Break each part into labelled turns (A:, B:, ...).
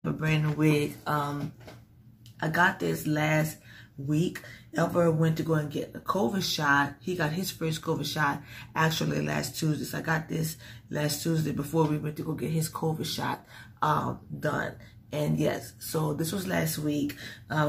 A: A brand new wig. I got this last week. Elver went to go and get a COVID shot. He got his first COVID shot actually last Tuesday. So I got this last Tuesday before we went to go get his COVID shot done. And yes, so this was last week.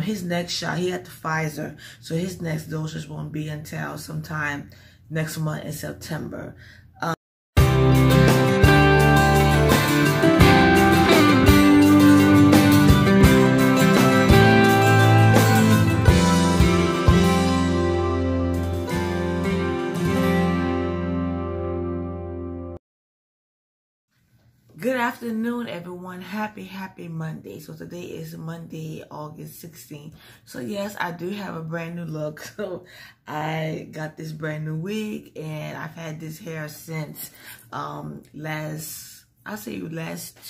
A: His next shot, he had the Pfizer. So his next dosage won't be until sometime next month in September. Good afternoon, everyone. Happy Monday. So today is Monday, August 16th. So yes, I do have a brand new look. So I got this brand new wig, and I've had this hair since last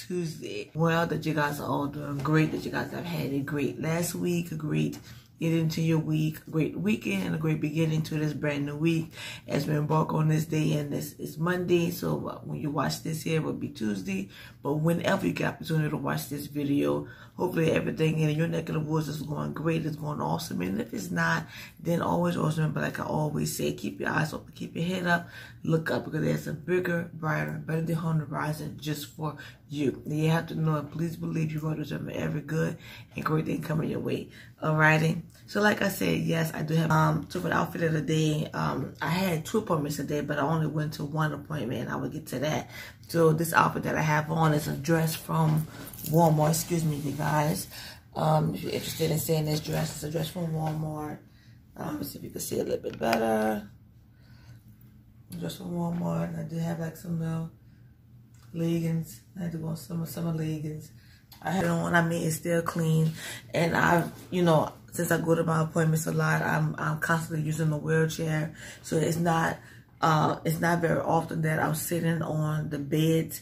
A: Tuesday. Well, that you guys are all doing great, that you guys have had a great last week, a great get into your week, a great weekend, and a great beginning to this brand new week as we embark on this day. And this is Monday, so when you watch this here, it will be Tuesday. But whenever you get opportunity to watch this video, hopefully everything in your neck of the woods is going great, it's going awesome. And if it's not, then always remember, like I always say, keep your eyes open, keep your head up, look up, because there's a bigger, brighter, better than 100 rising just for you. And you have to know, and please believe you're going to deserve every good and great thing coming your way. Alrighty. So like I said, yes, I do have so for the outfit of the day. I had 2 appointments today, but I only went to 1 appointment, and I will get to that. So this outfit that I have on is a dress from Walmart. Excuse me, you guys. If you're interested in seeing this dress, it's a dress from Walmart. Let's see if you can see it a little bit better. Dress from Walmart. I do have like some little leggings. I had to go on summer leggings. I had it on. I mean, it's still clean, and since I go to my appointments a lot, I'm constantly using the wheelchair, so it's not very often that I'm sitting on the bed,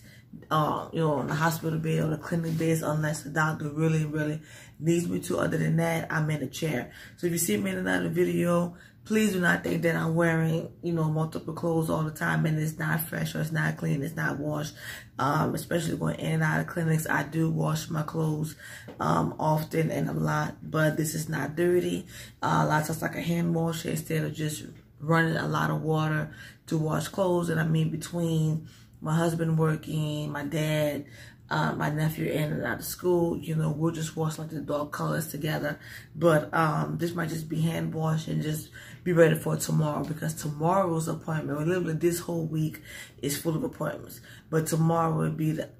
A: on the hospital bed or the clinic beds, unless the doctor really needs me to. Other than that, I'm in a chair. So if you see me in another video, please do not think that I'm wearing, multiple clothes all the time and it's not fresh or it's not clean, it's not washed. Especially going in and out of clinics, I do wash my clothes often and a lot, but this is not dirty. A lot of times like a hand wash instead of just running a lot of water to wash clothes. And I mean, between my husband working, my dad, my nephew in and out of school, we'll just wash like the dog colors together. But this might just be hand wash and just be ready for tomorrow, because tomorrow's appointment, or literally this whole week, is full of appointments. But tomorrow will be the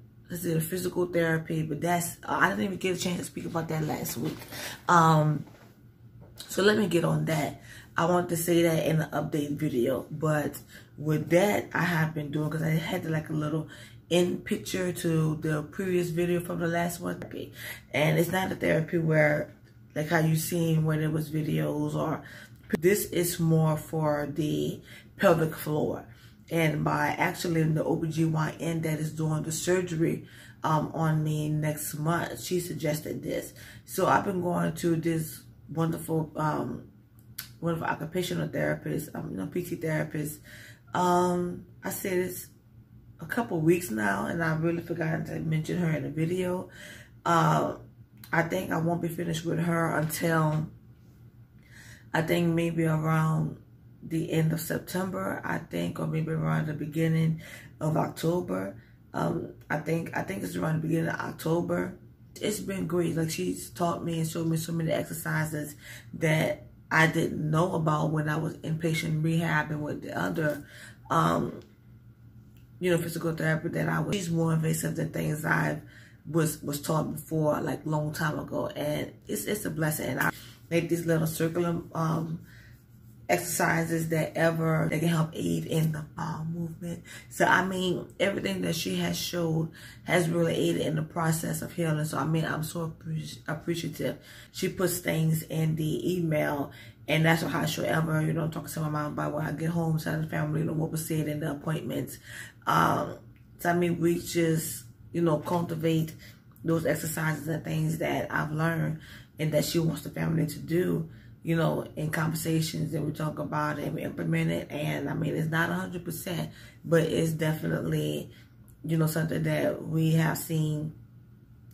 A: physical therapy, but that's I didn't even get a chance to speak about that last week. So let me get on that. I want to say that in the update video, but with that, I have been doing, because I had like a little in picture to the previous video from the last one. And it's not a therapy where, like how you seen when it was videos, or this is more for the pelvic floor. And by actually the OBGYN that is doing the surgery on me next month, she suggested this. So I've been going to this wonderful occupational therapist, PT therapist. I said it's a couple weeks now, and I really forgot to mention her in the video. I think I won't be finished with her until I think maybe around the end of September, I think, or maybe around the beginning of October. I think it's around the beginning of October. It's been great. Like, she's taught me and showed me so many exercises that I didn't know about when I was inpatient rehab and with the other physical therapy that I was. She's more invasive than things I was taught before, like long time ago, and it's a blessing. And I make these little circular exercises that can help aid in the bowel movement. So I mean, everything that she has showed has really aided in the process of healing. So I mean, I'm so appreciative. She puts things in the email, and that's how she'll ever, talk to my mom about when I get home, tell the family, what was said in the appointments. So I mean, we just, cultivate those exercises and things that I've learned and that she wants the family to do, in conversations, and we talk about it and we implement it. And I mean, it's not 100%, but it's definitely, something that we have seen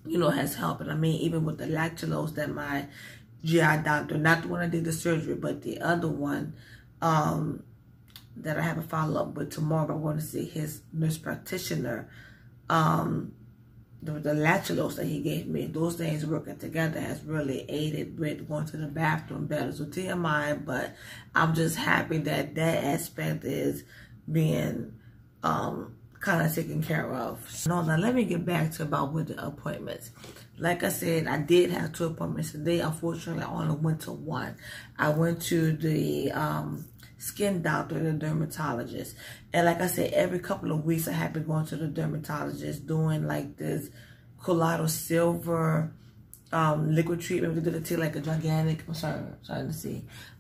A: you know, has helped. And I mean, even with the lactulose that my GI doctor, not the one that did the surgery, but the other one, that I have a follow-up with tomorrow. I want to see his nurse practitioner. The lactulose that he gave me, those things working together has really aided with going to the bathroom better. So TMI, but I'm just happy that that aspect is being kind of taken care of. So now let me get back to about with the appointments. Like I said, I did have 2 appointments today. Unfortunately, I only went to one. I went to the skin doctor, the dermatologist. And like I said, every couple of weeks I have been going to the dermatologist doing like this Colloidal Silver liquid treatment. They did it to like a gigantic,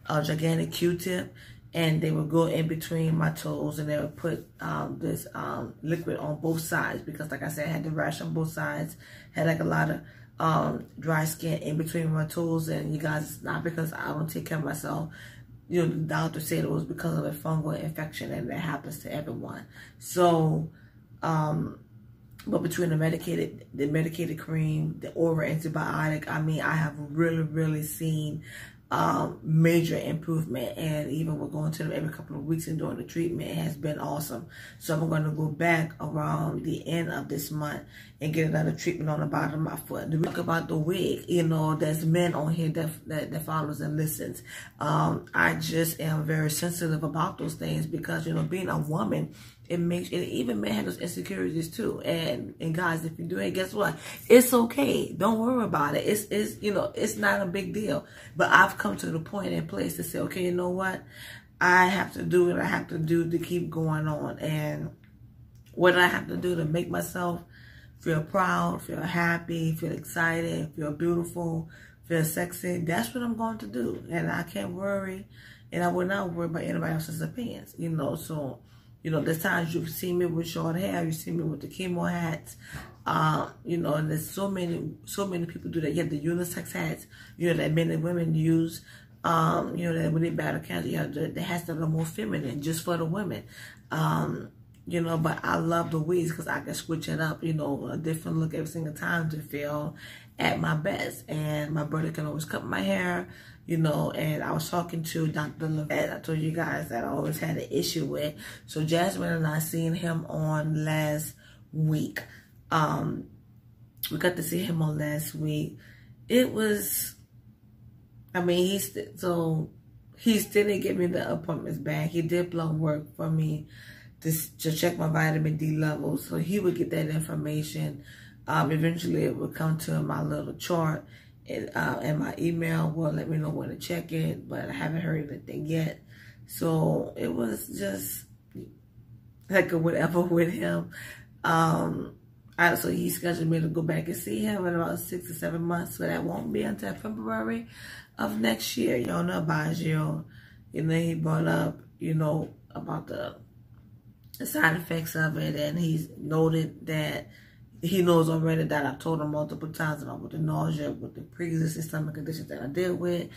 A: a gigantic Q-tip. And they would go in between my toes and they would put this liquid on both sides, because like I said, I had the rash on both sides, had like a lot of dry skin in between my toes. And you guys, it's not because I don't take care of myself. You know, the doctor said it was because of a fungal infection, and that happens to everyone. So, but between the medicated cream, the oral antibiotic, I mean, I have really seen major improvement. And even with going to them every couple of weeks and doing the treatment, it has been awesome. So I'm going to go back around the end of this month and get another treatment on the bottom of my foot. To talk about the wig, you know, there's men on here that follows and listens. I just am very sensitive about those things, because, you know, being a woman, it makes it, even men have those insecurities too. And guys, if you do it, guess what? It's okay. Don't worry about it. It's you know, it's not a big deal. But I've come to the point and place to say, okay, you know what? I have to do what I have to do to keep going on. And what I have to do to make myself feel proud, feel happy, feel excited, feel beautiful, feel sexy, that's what I'm going to do. And I can't worry, and I will not worry about anybody else's opinions, you know. So, you know, there's times you've seen me with short hair, you see me with the chemo hats, you know, and there's so many people do that. You have the unisex hats, you know, that men and women use, you know, that when they battle cancer, you have the hats that are more feminine, just for the women. You know, but I love the wigs because I can switch it up, you know, a different look every single time to feel at my best. And my brother can always cut my hair, you know. And I was talking to Dr. Levette. I told you guys that I always had an issue with. So Jasmine and I seen him on last week. We got to see him on last week. It was, I mean, he still didn't give me the appointments back. He did blood work for me to check my vitamin D levels, so he would get that information. Eventually it would come to my little chart, and my email will let me know when to check it, but I haven't heard anything yet. So it was just like a whatever with him. So he scheduled me to go back and see him in about 6 or 7 months, so that won't be until February of next year. Y'all know about you. You know, he brought up, you know, about the side effects of it, and he's noted that he knows already that I've told him multiple times about with the nausea, with the pre-existing stomach conditions that I deal with,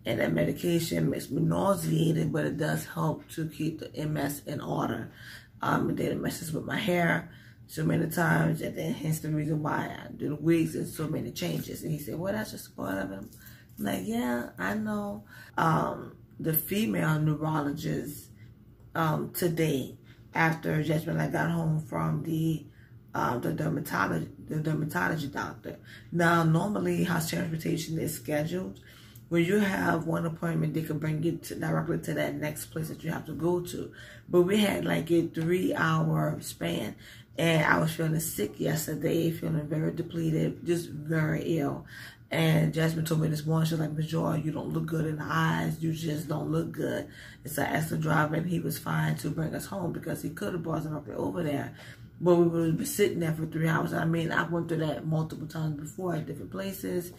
A: and that medication makes me nauseated, but it does help to keep the MS in order. And then it messes with my hair so many times, and then hence the reason why I do the wigs and so many changes. And he said, well, that's just part of it. I'm like, yeah, I know. The female neurologist today, after Jasmine and I got home from the dermatology doctor. Now, normally house transportation is scheduled. When you have one appointment, they can bring you directly to that next place that you have to go to. But we had like a 3-hour span, and I was feeling sick yesterday, feeling very depleted, just very ill. And Jasmine told me this morning, she was like, Ms. Joy, you don't look good in the eyes. You just don't look good. And so I asked the driver, and he was fine to bring us home, because he could have brought us up over there. But we would be sitting there for 3 hours. I mean, I went through that multiple times before at different places,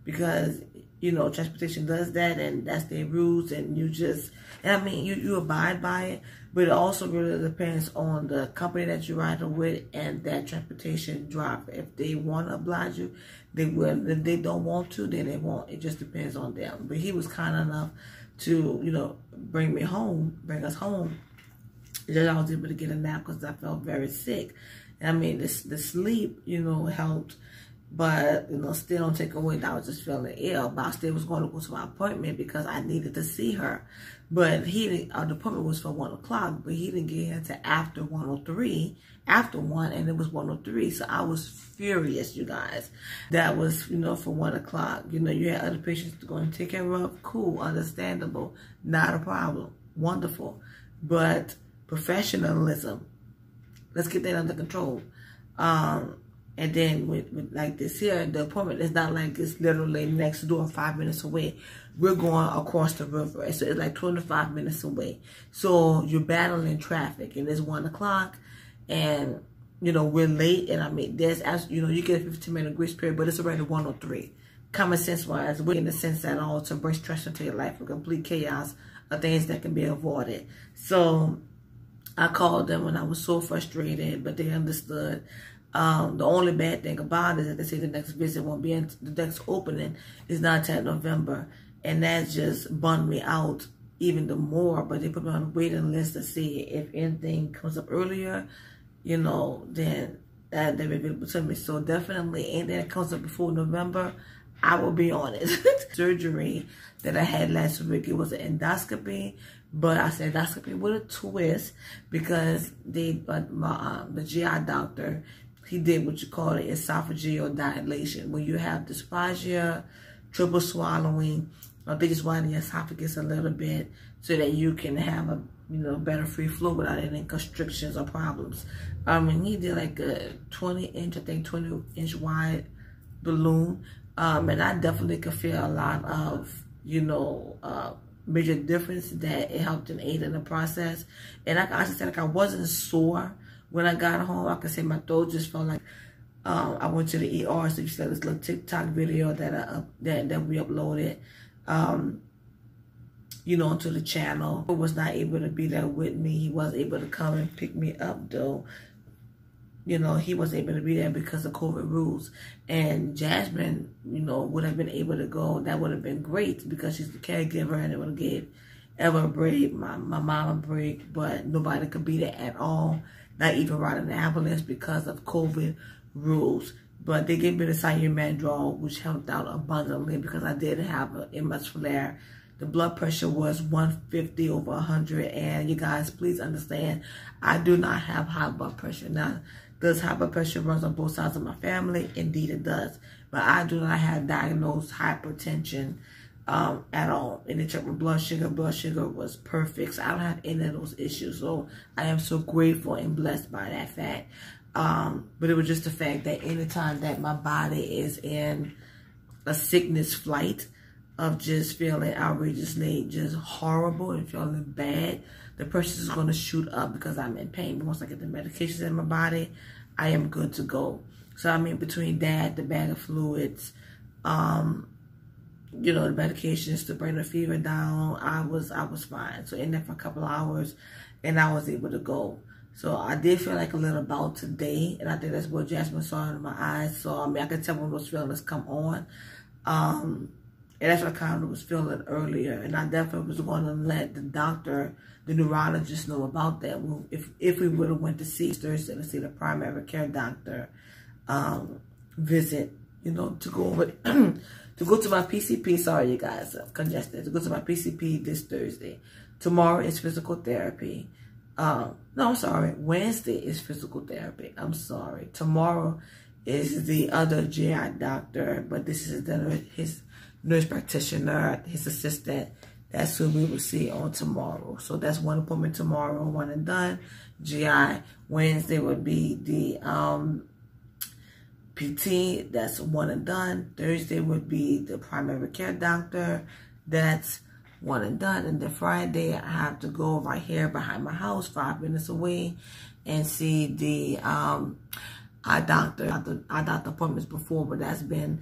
A: because, you know, transportation does that, and that's their rules, and you just, and I mean, you abide by it, but it also really depends on the company that you ride with and that transportation driver. If they want to oblige you, they will. If they don't want to, then they won't. It just depends on them. But he was kind enough to, you know, bring us home. Just I was able to get a nap because I felt very sick. And I mean, the sleep, you know, helped. But, you know, still don't take away that I was just feeling ill. But I still was going to go to my appointment because I needed to see her. But the appointment was for 1 o'clock, but he didn't get here until after 1:03, after 1, and it was 1:03. So I was furious, you guys. That was, you know, for 1 o'clock. You know, you had other patients to go and take care of. Cool, understandable, not a problem, wonderful. But professionalism, let's get that under control. And then with like this here, the appointment is not like it's literally next door, 5 minutes away. We're going across the river. So it's like 25 minutes away. So you're battling traffic, and it's 1 o'clock, and, you know, we're late. And I mean, there's, you know, you get a 15-minute grace period, but it's already 1:03. Common sense wise, we're in the sense at all to bring stress into your life, for complete chaos of things that can be avoided. So I called them when I was so frustrated, but they understood. The only bad thing about it is that they say the next visit won't be in, the next opening is not until November. And that just bummed me out even the more. But they put me on a waiting list to see if anything comes up earlier, you know, then they're available to me. So definitely anything that comes up before November, I will be on it. Surgery that I had last week, it was an endoscopy. But I said endoscopy with a twist because the GI doctor, he did what you call an esophageal dilation, where you have dysphagia, triple swallowing. They just widen the esophagus a little bit so that you can have a, you know, better free flow without any constrictions or problems. He did like a 20-inch, I think 20-inch wide balloon, and I definitely could feel a lot of, you know, major difference that it helped and aid in the process. And I actually said, like, I wasn't sore when I got home. I could say my throat just felt like I went to the ER. So you saw this little TikTok video that that we uploaded, you know, onto the channel. I was not able to be there with me. He was able to come and pick me up, though. You know, he was able to be there because of COVID rules. And Jasmine, you know, would have been able to go. That would have been great because she's the caregiver, and it would have gave Eva a break, my mom a break, but nobody could be there at all. Not even ride an ambulance because of COVID rules. But they gave me the Cyumandrol, which helped out abundantly because I did have an MS flare. The blood pressure was 150/100. And you guys, please understand, I do not have high blood pressure. Now, does high blood pressure runs on both sides of my family? Indeed it does. But I do not have diagnosed hypertension at all. And they checked my blood sugar. Blood sugar was perfect. So I don't have any of those issues. So I am so grateful and blessed by that fact. But it was just the fact that anytime that my body is in a sickness flight of just feeling outrageously just horrible and feeling bad, the pressure is going to shoot up because I'm in pain. But once I get the medications in my body, I am good to go. So I mean, between that, the bag of fluids, you know, the medications to bring the fever down, I was fine. So in there for a couple of hours, and I was able to go. So I did feel like a little bout today, and I think that's what Jasmine saw in my eyes. So I mean, I could tell when those feelings come on. And that's what I kind of was feeling earlier. And I definitely was going to let the doctor, the neurologist, know about that. Well, if we would have went to see Thursday to see the primary care doctor visit, you know, to go over, to go to my PCP. Sorry, you guys, I'm congested. To go to my PCP this Thursday. Tomorrow is physical therapy. No, I'm sorry. Wednesday is physical therapy. I'm sorry. Tomorrow is the other GI doctor, but this is his nurse practitioner, his assistant. That's who we will see on tomorrow. So that's one appointment tomorrow, one and done. GI. Wednesday would be the PT. That's one and done. Thursday would be the primary care doctor. That's one and done. And then Friday, I have to go right here behind my house, 5 minutes away, and see the eye doctor. Eye doctor appointments before, but that's been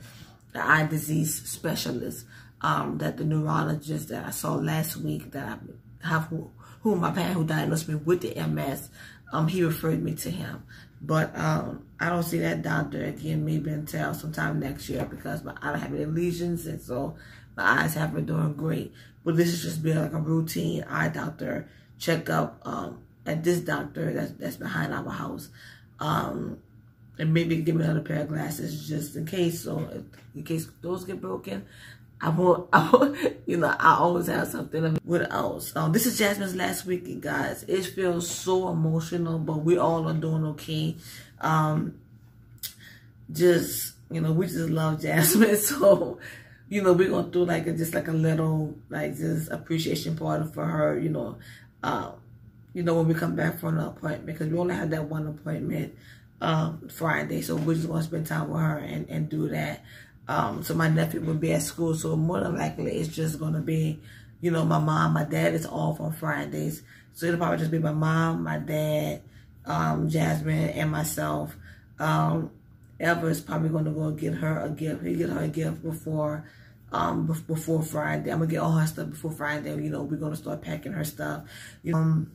A: the eye disease specialist that the neurologist that I saw last week that I have who diagnosed me with the MS, he referred me to him. But I don't see that doctor again maybe until sometime next year because I don't have any lesions, and so my eyes have been doing great. But this has just been like a routine eye doctor checkup at this doctor that's behind our house. and maybe give me another pair of glasses just in case. So in case those get broken, I won't, you know, I always have something with else. This is Jasmine's last week, guys. It feels so emotional, but we all are doing okay. Just, you know, we just love Jasmine. So, you know, we're going through like just like a little, like just appreciation party for her, you know, when we come back from the appointment, because we only had that one appointment Friday. So we're just going to spend time with her and do that. So my nephew will be at school. So more than likely, it's just going to be, you know, my mom, my dad is off on Fridays. So it'll probably just be my mom, my dad, Jasmine, and myself. Ever is probably going to go get her a gift. He get her a gift before Friday. I'm going to get all her stuff before Friday. You know, we're going to start packing her stuff. You know,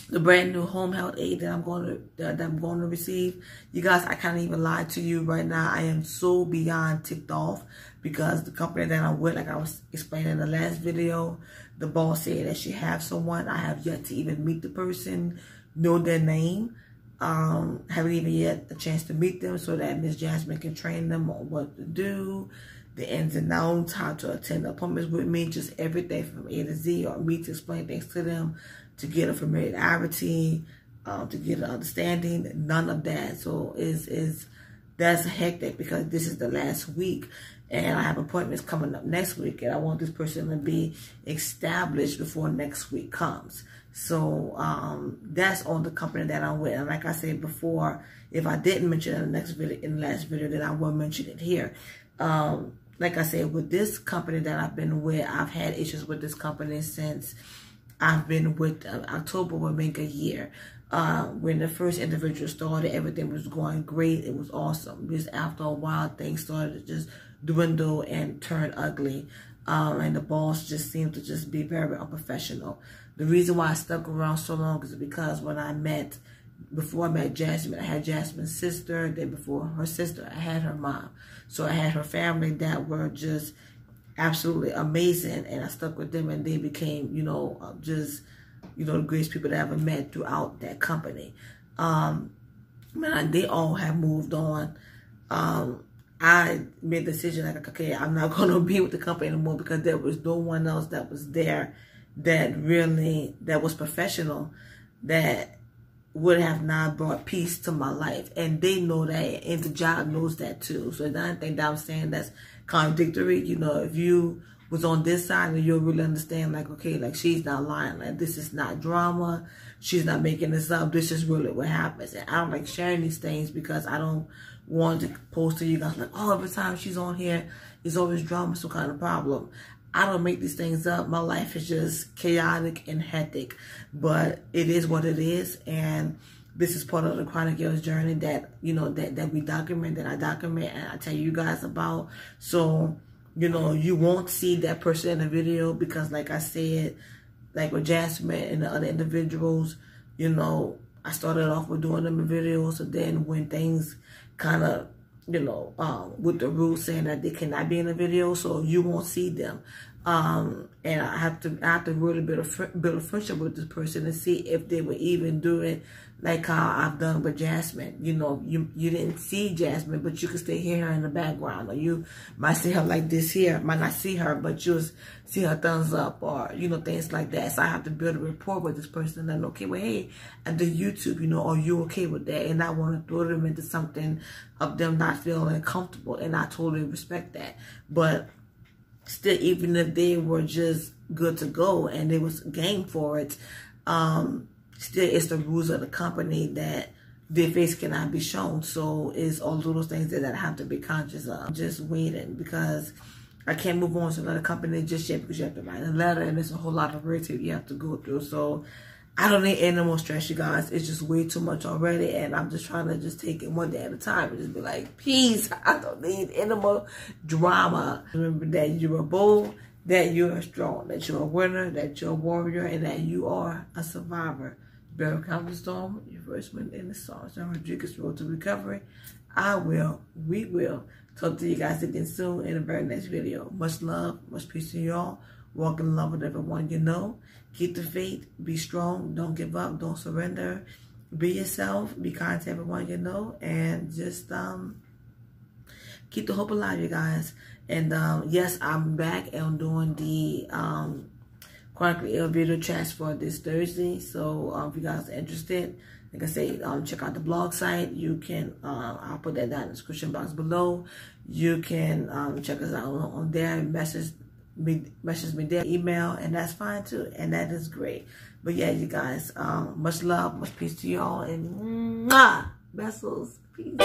A: the brand new home health aid that I'm going to receive. You guys, I can't even lie to you right now. I am so beyond ticked off because the company that I'm with, like I was explaining in the last video, the boss said that she has someone. I have yet to even meet the person, know their name. Haven't even yet a chance to meet them so that Miss Jasmine can train them on what to do, the ins and outs, how to attend appointments with me, just everything from A to Z, or me to explain things to them, to get a familiarity, to get an understanding. None of that. So that's hectic because this is the last week and I have appointments coming up next week and I want this person to be established before next week comes. So that's on the company that I'm with. And like I said before, if I didn't mention it in the last video, then I will mention it here. Like I said, with this company that I've been with, I've had issues with this company since I've been with October will make a year. When the first individual started, everything was going great. It was awesome. Just after a while, things started to just dwindle and turn ugly. And the boss just seemed to just be very unprofessional. The reason why I stuck around so long is because before I met Jasmine, I had Jasmine's sister. Then before her sister, I had her mom. So I had her family that were just absolutely amazing. And I stuck with them and they became, you know, just, you know, the greatest people that I ever met throughout that company. They all have moved on. I made the decision like, okay, I'm not going to be with the company anymore because there was no one else that was there that was professional, that would have not brought peace to my life. And they know that, and the job knows that too. So I don't think that I'm saying that's contradictory. You know, if you was on this side and you'll really understand, like, okay, like she's not lying. Like this is not drama. She's not making this up. This is really what happens. And I don't like sharing these things because I don't want to post to you guys like, oh, every time she's on here, it's always drama, some kind of problem. I don't make these things up. My life is just chaotic and hectic, but it is what it is. And this is part of the Chronicles journey that, you know, that we document, that I document and I tell you guys about. So, you know, you won't see that person in the video because like I said, like with Jasmine and the other individuals, you know, I started off with doing them in videos. So then when things kind of, you know, with the rules saying that they cannot be in a video, so you won't see them. And I have to really build a friendship with this person to see if they would even do it like how I've done with Jasmine. You know, you didn't see Jasmine, but you can still hear her in the background, or you might see her like this here. Might not see her, but you'll see her thumbs up, or you know, things like that. So I have to build a rapport with this person and okay, well, hey, I do YouTube, you know, are you okay with that? And I want to throw them into something of them not feeling comfortable, and I totally respect that. But still, even if they were just good to go and they was game for it, still it's the rules of the company that their face cannot be shown. So it's all those things that I have to be conscious of. Just waiting because I can't move on to another company just yet because you have to write a letter and there's a whole lot of red tape you have to go through. So I don't need any more stress, you guys. It's just way too much already, and I'm just trying to just take it one day at a time and just be like, peace. I don't need any more drama. Remember that you're bold, that you're strong, that you're a winner, that you're a warrior, and that you are a survivor. Better count the storm, your first win in the storm. So Rodriguez road to recovery. We will talk to you guys again soon in the very next video. Much love, much peace to y'all. Walk in love with everyone you know. Keep the faith. Be strong. Don't give up. Don't surrender. be yourself, be kind to everyone you know, and just keep the hope alive, you guys. And yes, I'm back and I'm doing the Chronicles video chats for this Thursday. So if you guys are interested, like I say, check out the blog site. You can, I'll put that down in the description box below. You can check us out on there, message me there, email, and that's fine too. And that is great. But yeah, you guys, much love, much peace to y'all, and mwah, vessels, peace.